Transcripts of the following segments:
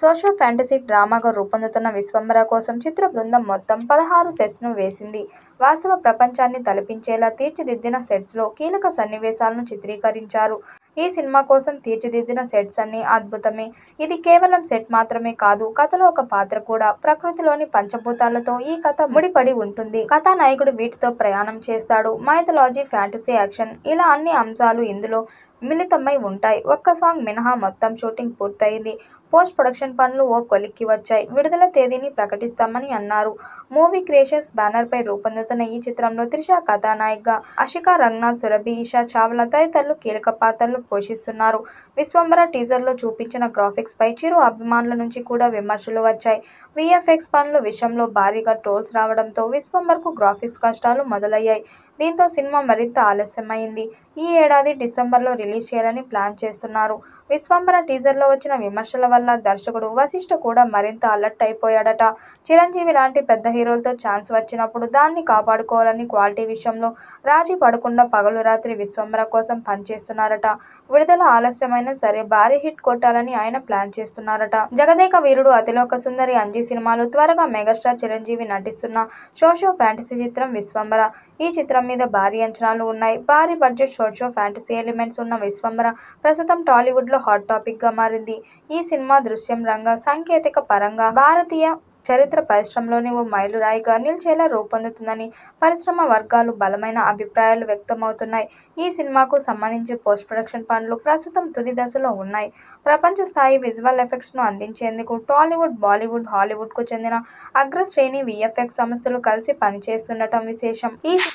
Socio fantasy డ్రామాగా రూపొందుతున్న విశ్వంభర కోసం చిత్ర బృందం మొత్తం 16 సెట్స్ను వేసింది. వాస్తవ ప్రపంచాన్ని తలపించేలా తీర్చిదిద్దిన సెట్స్లో కీలక సన్నివేశాలను చిత్రీకరించారు. ఈ సినిమా కోసం తీర్చిదిద్దిన సెట్స్ అన్నీ అద్భుతమే. ఇది కేవలం సెట్ మాత్రమే కాదు, కథలో ఒక పాత్ర కూడా. ప్రకృతిలోని పంచభూతాలతో ఈ కథ ముడిపడి ఉంటుంది. కథానాయకుడు వీటితో ప్రయాణం చేస్తాడు. మైథాలజీ, ఫ్యాంటసీ, యాక్షన్ ఇలా అన్ని అంశాలు ఇందులో మిళితమై ఉంటాయి. ఒక్క సాంగ్ మినహా మొత్తం షూటింగ్ పూర్తయింది. పోస్ట్ ప్రొడక్షన్ పనులు ఓ కొలిక్కి వచ్చాయి. విడుదల తేదీని ప్రకటిస్తామని అన్నారు. మూవీ క్రియేషన్స్ బ్యానర్పై రూపొందుతున్న ఈ చిత్రంలో త్రిష కథానాయికగా, అషికా రంగనాథ్, సురభి, ఇషా చావ్లా తదితరులు కీలక పాత్రలు పోషిస్తున్నారు. విశ్వంభర టీజర్లో చూపించిన గ్రాఫిక్స్ పై చిరు అభిమానుల నుంచి కూడా విమర్శలు వచ్చాయి. వీఎఫ్ఎక్స్ పనుల విషయంలో భారీగా ట్రోల్స్ రావడంతో విశ్వంభరకు గ్రాఫిక్స్ కష్టాలు మొదలయ్యాయి. దీంతో సినిమా మరింత ఆలస్యమైంది. ఈ ఏడాది డిసెంబర్లో రిలీజ్ చేయాలని ప్లాన్ చేస్తున్నారు. విశ్వంభర టీజర్లో వచ్చిన విమర్శల వల్ల దర్శకుడు వశిష్ఠ కూడా మరింత అలర్ట్ అయిపోయాడట. చిరంజీవి లాంటి పెద్ద హీరోలతో ఛాన్స్ వచ్చినప్పుడు దాన్ని కాపాడుకోవాలని క్వాలిటీ విషయంలో రాజీ పడకుండా పగలు రాత్రి విశ్వంభర కోసం పనిచేస్తున్నారట. విడుదల ఆలస్యమైనా సరే భారీ హిట్ కొట్టాలని ఆయన ప్లాన్ చేస్తున్నారట. జగదేక వీరుడు, అతిలోక సుందరి, అంజీ సినిమాలు త్వరగా మెగాస్టార్ చిరంజీవి నటిస్తున్న సోషో ఫ్యాంటసీ చిత్రం విశ్వంభర. ఈ చిత్రం మీద భారీ అంచనాలు ఉన్నాయి. భారీ బడ్జెట్ సోషో ఫ్యాంటసీ ఎలిమెంట్స్ ఉన్న విశ్వంభర ప్రస్తుతం టాలీవుడ్లో హాట్ టాపిక్గా మారింది. ఈ సినిమా దృశ్యం రంగ, సాంకేతిక పరంగా భారతీయ చరిత్ర పరిశ్రమలోని ఓ మైలురాయిగా నిలిచేలా రూపొందుతుందని పరిశ్రమ వర్గాలు బలమైన అభిప్రాయాలు వ్యక్తమవుతున్నాయి. ఈ సినిమాకు సంబంధించి పోస్ట్ ప్రొడక్షన్ పనులు ప్రస్తుతం తుది దశలో ఉన్నాయి. ప్రపంచ స్థాయి విజువల్ ఎఫెక్ట్స్ను అందించేందుకు టాలీవుడ్, బాలీవుడ్, హాలీవుడ్కు చెందిన అగ్రశ్రేణి వీఎఫ్ఎక్స్ సంస్థలు కలిసి పనిచేస్తుండటం విశేషం.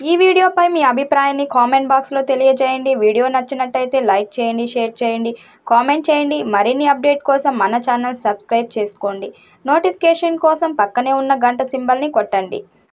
ఈ వీడియోపై మీ అభిప్రాయాన్ని కామెంట్ బాక్స్లో తెలియజేయండి. వీడియో నచ్చినట్టయితే లైక్ చేయండి, షేర్ చేయండి, కామెంట్ చేయండి. మరిన్ని అప్డేట్ కోసం మన ఛానల్ సబ్స్క్రైబ్ చేసుకోండి. నోటిఫికేషన్ కోసం పక్కనే ఉన్న గంట సింబల్ని కొట్టండి.